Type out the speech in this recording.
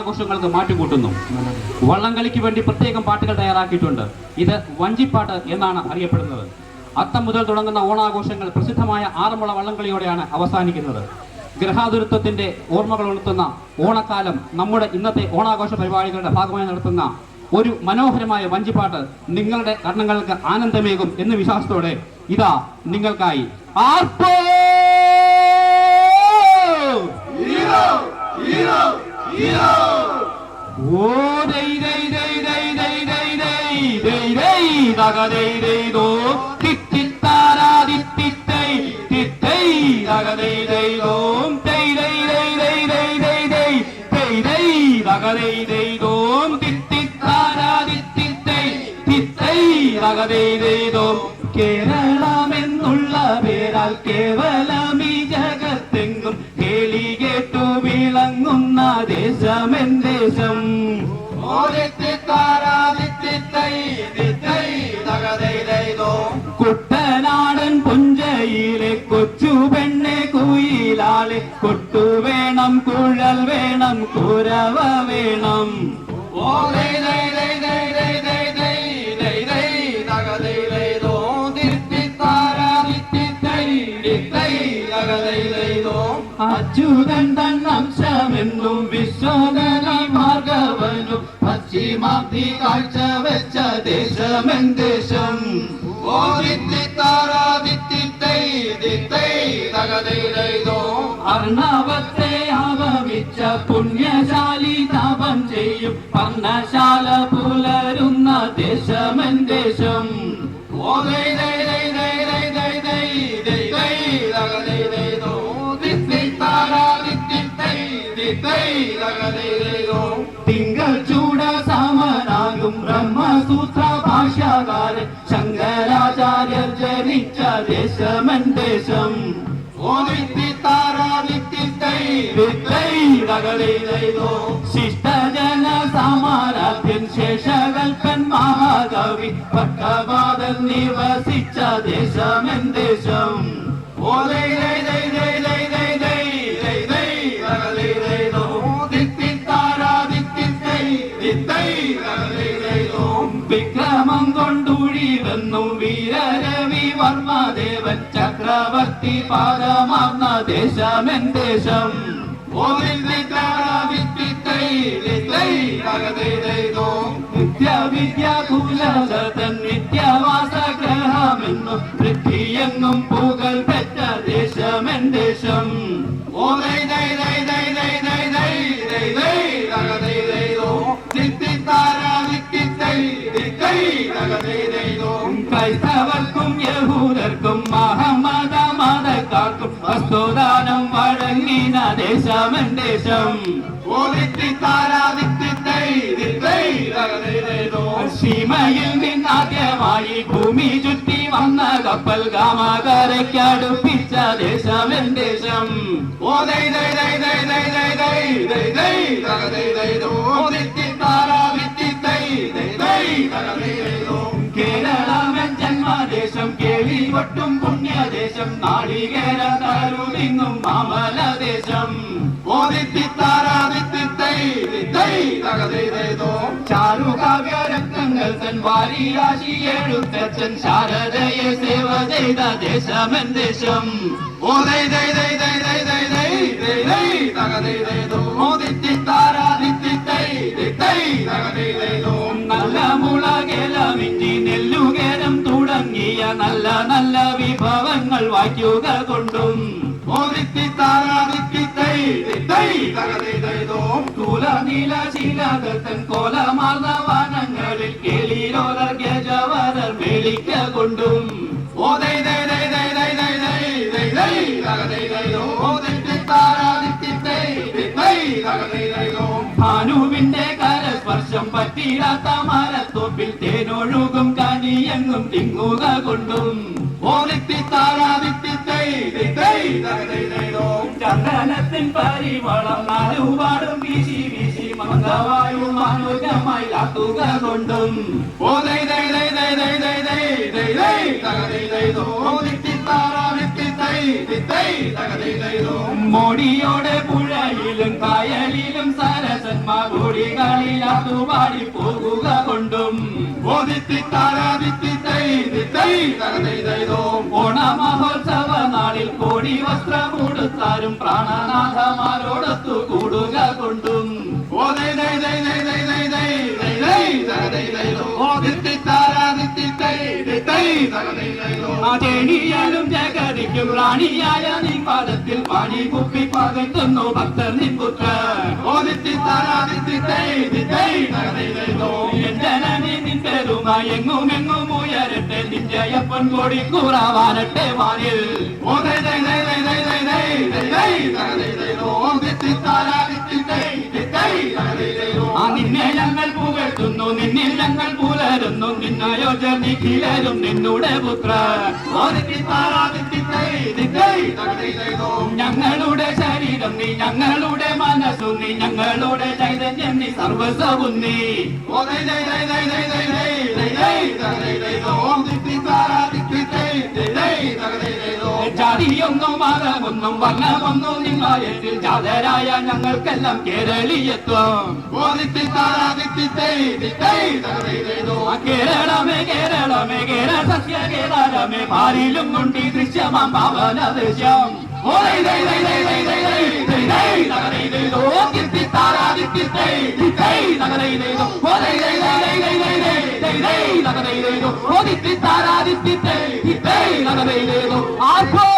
ഓണാഘോഷങ്ങൾക്ക് മാറ്റുകൂട്ടുന്നു. വള്ളംകളിക്ക് വേണ്ടി പ്രത്യേകം പാട്ടുകൾ തയ്യാറാക്കിയിട്ടുണ്ട്. ഇത് വഞ്ചിപ്പാട്ട് എന്നാണ് അറിയപ്പെടുന്നത്. അത്തം മുതൽ തുടങ്ങുന്ന ഓണാഘോഷങ്ങൾ പ്രസിദ്ധമായ ആറന്മുള വള്ളംകളിയോടെയാണ് അവസാനിക്കുന്നത്. ഗ്രഹാതുരത്വത്തിന്റെ ഓർമ്മകൾ ഉണർത്തുന്ന ഓണക്കാലം നമ്മുടെ ഇന്നത്തെ ഓണാഘോഷ പരിപാടികളുടെ ഭാഗമായി നടത്തുന്ന ഒരു മനോഹരമായ വഞ്ചിപ്പാട്ട് നിങ്ങളുടെ കർണങ്ങൾക്ക് ആനന്ദമേകും എന്ന വിശ്വാസത്തോടെ ഇതാ നിങ്ങൾക്കായി ആർപ്പോ ഓ ദൈ ദൈ ദൈ ദൈ ദൈ ദൈ ദൈ ദൈ ദൈ ദഗ ദൈ ദൈ ദോ തിത്തിത്താരാ തിത്തിത്തൈ തിത്തൈ ദഗ ദൈ ദൈ ദോം ദൈ ദൈ ദൈ ദൈ ദൈ ദൈ ദൈ ദൈ ദൈ ദഗ ദൈ ദൈ ദോം തിത്തിത്താരാ തിത്തിത്തൈ തിത്തൈ ദഗ ദൈ ദൈ ദോം. കേരളമെന്നുള്ള പേരാൽ കേവലം ഈ ജഗത്തെങ്ങും കേളി കേട്ടു വിളങ്ങുന്ന ദേശമെൻ ദേശം. കുട്ടനാടൻ പുഞ്ചയിലെ കൊച്ചു പെണ്ണെ കുയിലാളെ കൊട്ടുവേണം കുഴൽ വേണം കുരവ വേണം. അച്യുതൻ തന്നംശമെന്നും വിശ്വകലി മാർഗവനും പശ്ചിമാബ്ദി കാഴ്ച വെച്ച ദേശമെൻ ദേശം. അർണവത്തെ ആവമിച്ച പുണ്യശാലി താപം ചെയ്യും പർണശാല പുലരുന്ന ദേശമെൻ ദേശം. തിങ്കൾ ചൂട സമനാകും ബ്രഹ്മസൂത്ര ഭാഷകാരൻ ശങ്കരാചാര്യർ ജനിച്ച ദേശമൻ ദേശം. ശിഷ്ടജന സമാരാധ്യൻ ശേഷകൽപ്പൻ മഹാകവി പട്ടപാദൻ നിവസിച്ച ദേശമൻ ദേശം. വിക്രമം കൊണ്ടുഴി വന്നു വീരരവി വർമ്മദേവൻ ചക്രവർത്തി പാദമാർന്ന ദേശമെൻ ദേശം. നിത്യവിദ്യാകുലതൻ നിത്യവാസ ഗ്രഹമെന്നു പൃഥ്വിയെങ്ങും പുകൽ പെറ്റ ദേശമെൻ ദേശം. ക്രൈസ്തവർക്കും യഹൂദർക്കും മഹമ്മദ മതക്കാർക്കും വസ്തുദാനം വഴങ്ങിന ദേശമെൻ ദേശം. സീമയിൽ നിന്നാദ്യമായി ഭൂമി ചുറ്റി വന്ന കപ്പൽ ഗാമകരയ്ക്കടുപ്പിച്ച ദേശമെൻ ദേശം. കേരളമെൻ ജന്മദേശം കേളി ഒട്ടും പുണ്യദേശം നാളികേര തരുതിങ്ങും മാമലദേശം. ചാരുകാവ്യരത്നങ്ങൾ തൻ വാരിരാശി എഴുത്തച്ഛൻ ശാരദയെ സേവ ചെയ്ത ദേശമെൻ ദേശം. നല്ല മുളകേലമിഞ്ചി നെല്ലുകേരം തുടങ്ങിയ നല്ല നല്ല വിഭവങ്ങൾ വായിക്കുക കൊണ്ടും നീലശീലകത്തൻ കോലമാർന്ന വനങ്ങളിൽ കേളിരോലർ ഗജവരർ മേളിക്ക കൊണ്ടും ഭാനുവിന്റെ കരസ്പർശം പറ്റിയിടാത്ത മരത്തോപ്പിൽ തേനൊഴുകും കനിയെങ്ങും തിങ്ങുക കൊണ്ടും ചന്ദനത്തിൻ പരിമളം നാലുപാടും വീശി വീശി മന്ദവായു മാനുജമായി ആക്കുക കൊണ്ടും മോടിയോടെ പുഴയിലും കായലിലും സരസന്മാർ ഓടികളിലാത്തുപാടി പോകുക കൊണ്ടും ഓണമഹോത്സവ നാളിൽ കോടി വസ്ത്രമുടുത്താരും പ്രാണനാഥമാരോടൊത്തു കൂടുക കൊണ്ടും തേണിയാലും ജഗതിക്കും റാണിയായ നീ പാദത്തിൽ പാണി കുപ്പി പകർത്തുന്നു ഭക്തർ നിൻപുത്ര ജനനി നിൻപെരുമ എങ്ങും എങ്ങും ഉയരട്ടെ നിഞ്ചയപ്പൻ കൊടി കൂറാവാനട്ടെ വാനിൽ നിന്നെ ഞങ്ങൾ പുകഴ്ത്തുന്നു നിന്നിൽ ഞങ്ങൾ പുലരുന്നു നിന്നയോജന നിഖിലരും നിന്നുടെ പുത്ര ഞങ്ങളുടെ ശരീരം നീ ഞങ്ങളുടെ മനസ്സു നീ ഞങ്ങളുടെ ചൈതന്യം നീ സർവസ്വവും നീ ജാതിയൊന്നും മതമൊന്നും വർണ്ണമൊന്നും നിങ്ങളത്തിൽ ജാതരായ ഞങ്ങൾക്കെല്ലാം കേരളീയത്വം കേരളമേ കേരളമേ കേരള സസ്യ കേരളമേ ഭാരിലും കൊണ്ടി ദൃശ്യമാം പാവന ദൃശ്യം ആർക്കോ